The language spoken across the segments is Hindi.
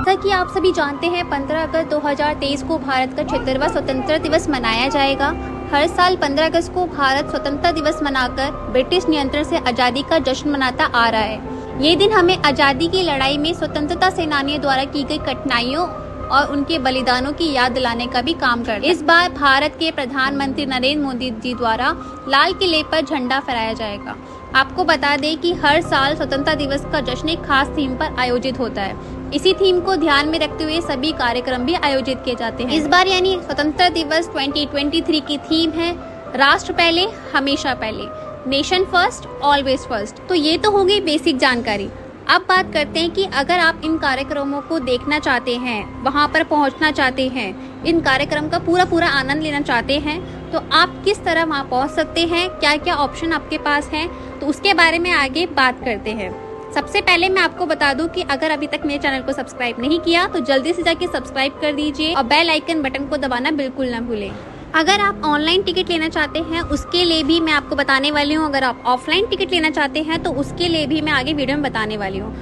जैसा कि आप सभी जानते हैं 15 अगस्त 2023 को भारत का 76वां स्वतंत्रता दिवस मनाया जाएगा। हर साल 15 अगस्त को भारत स्वतंत्रता दिवस मनाकर ब्रिटिश नियंत्रण से आज़ादी का जश्न मनाता आ रहा है। ये दिन हमें आज़ादी की लड़ाई में स्वतंत्रता सेनानियों द्वारा की गई कठिनाइयों और उनके बलिदानों की याद दिलाने का भी काम करता है। इस बार भारत के प्रधानमंत्री नरेंद्र मोदी जी द्वारा लाल किले पर झंडा फहराया जाएगा। आपको बता दें कि हर साल स्वतंत्रता दिवस का जश्न एक खास थीम पर आयोजित होता है। इसी थीम को ध्यान में रखते हुए सभी कार्यक्रम भी आयोजित किए जाते हैं। इस बार यानी स्वतंत्रता दिवस 2023 की थीम है राष्ट्र पहले हमेशा पहले, नेशन फर्स्ट ऑलवेज फर्स्ट। तो ये तो हो गई बेसिक जानकारी। अब बात करते हैं कि अगर आप इन कार्यक्रमों को देखना चाहते हैं, वहां पर पहुंचना चाहते हैं, इन कार्यक्रम का पूरा आनंद लेना चाहते हैं, तो आप किस तरह वहां पहुंच सकते हैं, क्या क्या ऑप्शन आपके पास हैं, तो उसके बारे में आगे बात करते हैं। सबसे पहले मैं आपको बता दूं कि अगर अभी तक मेरे चैनल को सब्सक्राइब नहीं किया तो जल्दी से जाके सब्सक्राइब कर दीजिए और बेल आइकन बटन को दबाना बिल्कुल ना भूलें। अगर आप ऑनलाइन टिकट लेना चाहते हैं उसके लिए भी मैं आपको बताने वाली हूँ। अगर आप ऑफलाइन टिकट लेना चाहते हैं तो उसके लिए भी मैं आगे वीडियो में बताने वाली हूँ।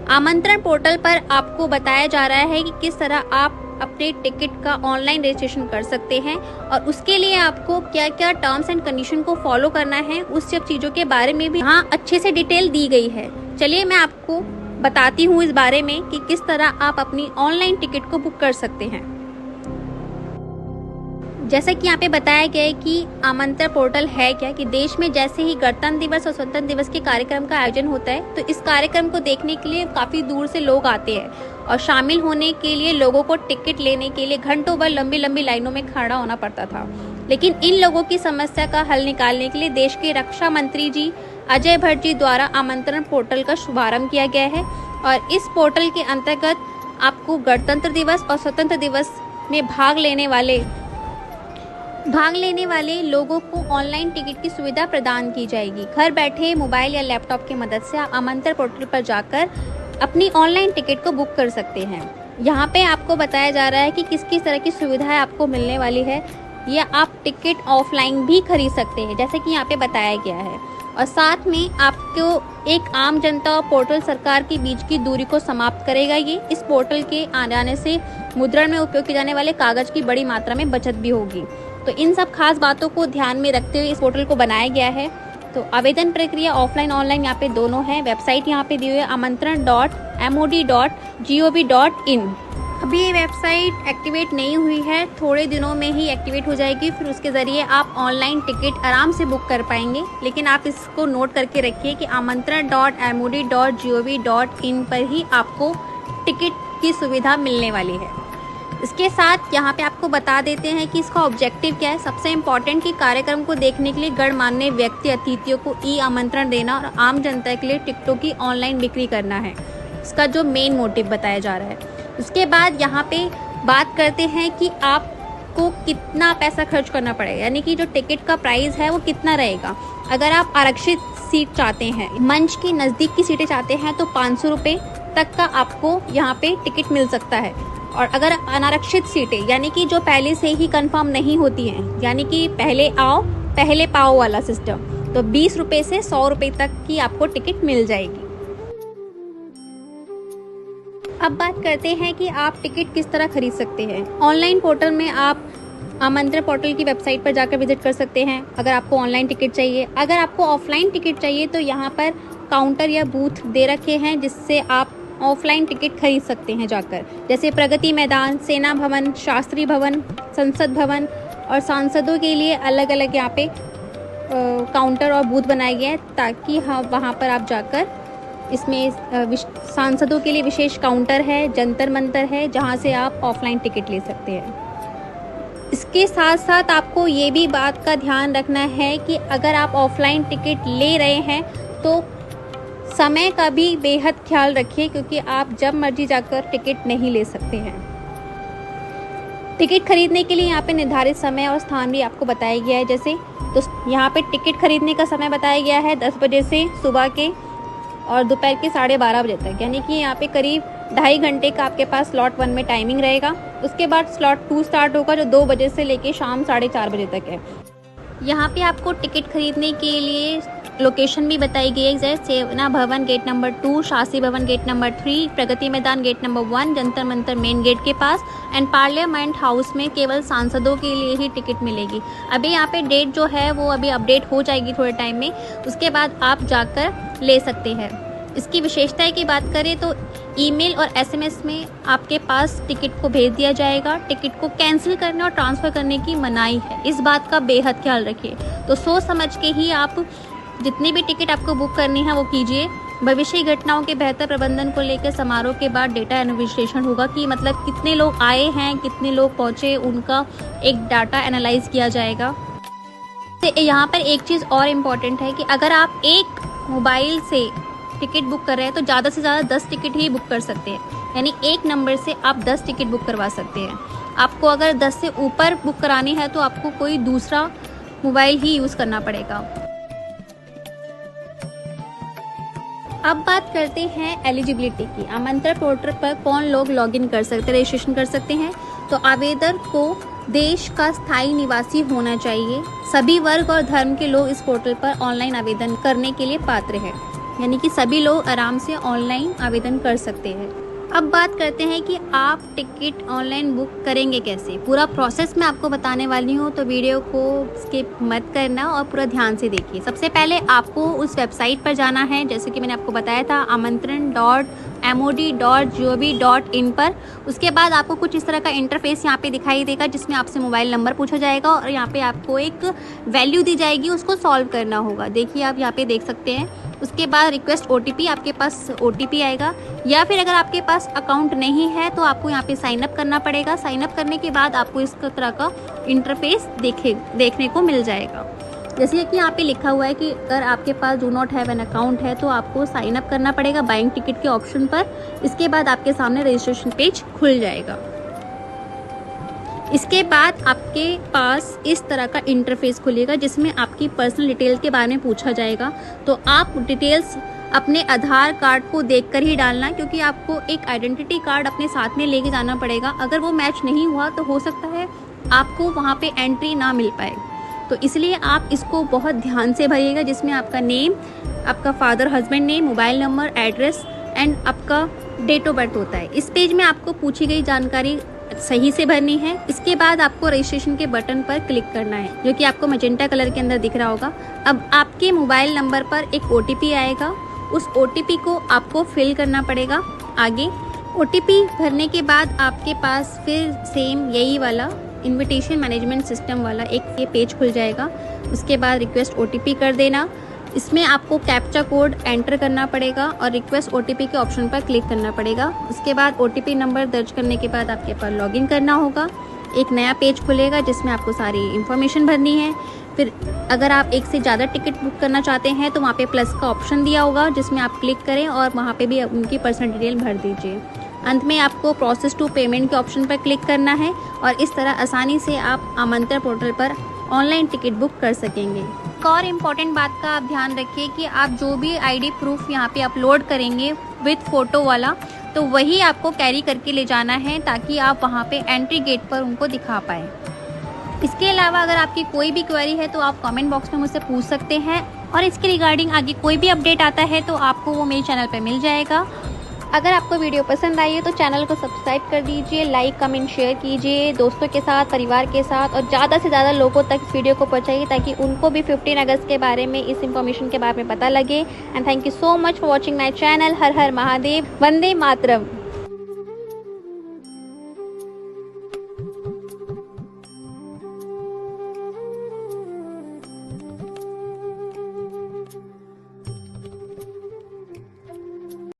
आमंत्रण पोर्टल पर आपको बताया जा रहा है कि किस तरह आप अपने टिकट का ऑनलाइन रजिस्ट्रेशन कर सकते हैं और उसके लिए आपको क्या क्या टर्म्स एंड कंडीशन को फॉलो करना है, उस सब चीज़ों के बारे में भी यहाँ अच्छे से डिटेल दी गई है। चलिए मैं आपको बताती हूँ इस बारे में कि किस तरह आप अपनी ऑनलाइन टिकट को बुक कर सकते हैं। जैसा कि यहाँ पे बताया गया है कि आमंत्रण पोर्टल है क्या, कि देश में जैसे ही गणतंत्र दिवस और स्वतंत्रता दिवस के कार्यक्रम का आयोजन होता है तो इस कार्यक्रम को देखने के लिए काफ़ी दूर से लोग आते हैं और शामिल होने के लिए लोगों को टिकट लेने के लिए घंटों भर लंबी लंबी लाइनों में खड़ा होना पड़ता था। लेकिन इन लोगों की समस्या का हल निकालने के लिए देश के रक्षा मंत्री जी अजय भट्ट जी द्वारा आमंत्रण पोर्टल का शुभारंभ किया गया है और इस पोर्टल के अंतर्गत आपको गणतंत्र दिवस और स्वतंत्रता दिवस में भाग लेने वाले लोगों को ऑनलाइन टिकट की सुविधा प्रदान की जाएगी। घर बैठे मोबाइल या लैपटॉप की मदद से आप आमंत्रण पोर्टल पर जाकर अपनी ऑनलाइन टिकट को बुक कर सकते हैं। यहाँ पे आपको बताया जा रहा है कि किस किस तरह की सुविधाएं आपको मिलने वाली है, या आप टिकट ऑफलाइन भी खरीद सकते हैं जैसे कि यहाँ पे बताया गया है। और साथ में आपको एक आम जनता और पोर्टल सरकार के बीच की दूरी को समाप्त करेगा। ये इस पोर्टल के आ जाने से मुद्रण में उपयोग किए जाने वाले कागज की बड़ी मात्रा में बचत भी होगी। तो इन सब खास बातों को ध्यान में रखते हुए इस पोर्टल को बनाया गया है। तो आवेदन प्रक्रिया ऑफलाइन ऑनलाइन यहाँ पे दोनों है। वेबसाइट यहाँ पे दी हुई है amantran.mod.gov.in। अभी ये वेबसाइट एक्टिवेट नहीं हुई है, थोड़े दिनों में ही एक्टिवेट हो जाएगी, फिर उसके ज़रिए आप ऑनलाइन टिकट आराम से बुक कर पाएंगे। लेकिन आप इसको नोट करके रखिए कि amantran.mod.gov.in पर ही आपको टिकट की सुविधा मिलने वाली है। इसके साथ यहाँ पे आपको बता देते हैं कि इसका ऑब्जेक्टिव क्या है। सबसे इम्पोर्टेंट कि कार्यक्रम को देखने के लिए गणमान्य व्यक्ति अतिथियों को ई आमंत्रण देना और आम जनता के लिए टिकटों की ऑनलाइन बिक्री करना है, इसका जो मेन मोटिव बताया जा रहा है। उसके बाद यहाँ पे बात करते हैं कि आपको कितना पैसा खर्च करना पड़ेगा, यानी कि जो टिकट का प्राइस है वो कितना रहेगा। अगर आप आरक्षित सीट चाहते हैं, मंच की नज़दीक की सीटें चाहते हैं, तो 500 रुपये तक का आपको यहाँ पे टिकट मिल सकता है। और अगर अनारक्षित सीटें यानी कि जो पहले से ही कंफर्म नहीं होती हैं, यानी कि पहले आओ पहले पाओ वाला सिस्टम, तो 20 रुपये से 100 रुपये तक की आपको टिकट मिल जाएगी। अब बात करते हैं कि आप टिकट किस तरह खरीद सकते हैं। ऑनलाइन पोर्टल में आप आमंत्रण पोर्टल की वेबसाइट पर जाकर विजिट कर सकते हैं अगर आपको ऑनलाइन टिकट चाहिए। अगर आपको ऑफलाइन टिकट चाहिए तो यहाँ पर काउंटर या बूथ दे रखे हैं जिससे आप ऑफलाइन टिकट खरीद सकते हैं जाकर, जैसे प्रगति मैदान, सेना भवन, शास्त्री भवन, संसद भवन और सांसदों के लिए अलग अलग यहाँ पे काउंटर और बूथ बनाए गए हैं ताकि वहाँ पर आप जाकर, इसमें सांसदों के लिए विशेष काउंटर है, जंतर मंतर है जहाँ से आप ऑफलाइन टिकट ले सकते हैं। इसके साथ साथ आपको ये भी बात का ध्यान रखना है कि अगर आप ऑफलाइन टिकट ले रहे हैं तो समय का भी बेहद ख्याल रखिए, क्योंकि आप जब मर्जी जाकर टिकट नहीं ले सकते हैं। टिकट खरीदने के लिए यहाँ पे निर्धारित समय और स्थान भी आपको बताया गया है। जैसे तो यहाँ पे टिकट खरीदने का समय बताया गया है 10 बजे से सुबह के और दोपहर के 12:30 बजे तक, यानी कि यहाँ पे करीब 2.5 घंटे का आपके पास स्लॉट 1 में टाइमिंग रहेगा। उसके बाद स्लॉट 2 स्टार्ट होगा जो 2 बजे से लेके शाम 4:30 बजे तक है। यहाँ पे आपको टिकट खरीदने के लिए लोकेशन भी बताई गई है, जैसे सेना भवन गेट नंबर 2, शास्त्री भवन gate number 3, Pragati Maidan gate number 1, Jantar Mantar main gate के पास एंड पार्लियामेंट हाउस में केवल सांसदों के लिए ही टिकट मिलेगी। अभी यहाँ पे डेट जो है वो अभी अपडेट हो जाएगी थोड़े टाइम में, उसके बाद आप जाकर ले सकते हैं। इसकी विशेषताएं की बात करें तो ईमेल और एसएमएस में आपके पास टिकट को भेज दिया जाएगा। टिकट को कैंसिल करने और ट्रांसफ़र करने की मनाही है, इस बात का बेहद ख्याल रखिए। तो सोच समझ के ही आप जितनी भी टिकट आपको बुक करनी है वो कीजिए। भविष्य की घटनाओं के बेहतर प्रबंधन को लेकर समारोह के बाद डेटा विश्लेषण होगा कि मतलब कितने लोग आए हैं, कितने लोग पहुँचे, उनका एक डाटा एनालाइज किया जाएगा। तो यहाँ पर एक चीज़ और इम्पॉर्टेंट है कि अगर आप एक मोबाइल से टिकट बुक कर रहे हैं तो ज़्यादा से ज़्यादा 10 टिकट ही बुक कर सकते हैं, यानी एक नंबर से आप 10 टिकट बुक करवा सकते हैं। आपको अगर 10 से ऊपर बुक करानी है तो आपको कोई दूसरा मोबाइल ही यूज़ करना पड़ेगा। अब बात करते हैं एलिजिबिलिटी की। आमंत्रण पोर्टल पर कौन लोग लॉगिन कर सकते हैं, रजिस्ट्रेशन कर सकते हैं? तो आवेदक को देश का स्थायी निवासी होना चाहिए। सभी वर्ग और धर्म के लोग इस पोर्टल पर ऑनलाइन आवेदन करने के लिए पात्र हैं, यानी कि सभी लोग आराम से ऑनलाइन आवेदन कर सकते हैं। अब बात करते हैं कि आप टिकट ऑनलाइन बुक करेंगे कैसे। पूरा प्रोसेस मैं आपको बताने वाली हूँ, तो वीडियो को स्किप मत करना और पूरा ध्यान से देखिए। सबसे पहले आपको उस वेबसाइट पर जाना है, जैसे कि मैंने आपको बताया था amantran.mod.gov.in पर। उसके बाद आपको कुछ इस तरह का इंटरफेस यहाँ पे दिखाई देगा, जिसमें आपसे मोबाइल नंबर पूछा जाएगा और यहाँ पे आपको एक वैल्यू दी जाएगी, उसको सॉल्व करना होगा। देखिए आप यहाँ पे देख सकते हैं। उसके बाद रिक्वेस्ट OTP, आपके पास OTP आएगा, या फिर अगर आपके पास अकाउंट नहीं है तो आपको यहाँ पे साइन अप करना पड़ेगा। साइन अप करने के बाद आपको इस तरह का इंटरफेस देखने को मिल जाएगा। जैसे कि यहाँ पे लिखा हुआ है कि अगर आपके पास do not have an account है तो आपको साइन अप करना पड़ेगा बाइंग टिकट के ऑप्शन पर। इसके बाद आपके सामने रजिस्ट्रेशन पेज खुल जाएगा। इसके बाद आपके पास इस तरह का इंटरफेस खुलेगा, जिसमें आपकी पर्सनल डिटेल के बारे में पूछा जाएगा। तो आप डिटेल्स अपने आधार कार्ड को देखकर ही डालना, क्योंकि आपको एक आइडेंटिटी कार्ड अपने साथ में लेके जाना पड़ेगा। अगर वो मैच नहीं हुआ तो हो सकता है आपको वहाँ पे एंट्री ना मिल पाए। तो इसलिए आप इसको बहुत ध्यान से भरिएगा, जिसमें आपका नेम, आपका father husband name, mobile number, address and आपका डेट ऑफ बर्थ होता है। इस पेज में आपको पूछी गई जानकारी सही से भरनी है। इसके बाद आपको रजिस्ट्रेशन के बटन पर क्लिक करना है, जो कि आपको मैजेंटा कलर के अंदर दिख रहा होगा। अब आपके मोबाइल नंबर पर एक OTP आएगा, उस OTP को आपको फिल करना पड़ेगा। आगे OTP भरने के बाद आपके पास फिर सेम यही वाला इनविटेशन मैनेजमेंट सिस्टम वाला एक ये पेज खुल जाएगा। उसके बाद रिक्वेस्ट OTP कर देना। इसमें आपको कैप्चा कोड एंटर करना पड़ेगा और रिक्वेस्ट OTP के ऑप्शन पर क्लिक करना पड़ेगा। उसके बाद OTP नंबर दर्ज करने के बाद आपके पास लॉगिन करना होगा। एक नया पेज खुलेगा जिसमें आपको सारी इन्फॉर्मेशन भरनी है। फिर अगर आप एक से ज़्यादा टिकट बुक करना चाहते हैं तो वहाँ पे प्लस का ऑप्शन दिया होगा, जिसमें आप क्लिक करें और वहाँ पे भी उनकी पर्सनल डिटेल भर दीजिए। अंत में आपको प्रोसेस टू पेमेंट के ऑप्शन पर क्लिक करना है और इस तरह आसानी से आप आमंत्रण पोर्टल पर ऑनलाइन टिकट बुक कर सकेंगे। एक और इम्पॉर्टेंट बात का आप ध्यान रखिए कि आप जो भी ID प्रूफ यहाँ पे अपलोड करेंगे विद फ़ोटो वाला, तो वही आपको कैरी करके ले जाना है, ताकि आप वहाँ पे एंट्री गेट पर उनको दिखा पाएँ। इसके अलावा अगर आपकी कोई भी क्वेरी है तो आप कमेंट बॉक्स में मुझसे पूछ सकते हैं, और इसके रिगार्डिंग आगे कोई भी अपडेट आता है तो आपको वो मेरे चैनल पर मिल जाएगा। अगर आपको वीडियो पसंद आई है तो चैनल को सब्सक्राइब कर दीजिए, लाइक कमेंट शेयर कीजिए दोस्तों के साथ, परिवार के साथ, और ज़्यादा से ज़्यादा लोगों तक इस वीडियो को पहुंचाइए ताकि उनको भी 15 अगस्त के बारे में, इस इंफॉर्मेशन के बारे में पता लगे। And thank you so much for watching my channel. Her her Mahadev, Vande Mataram.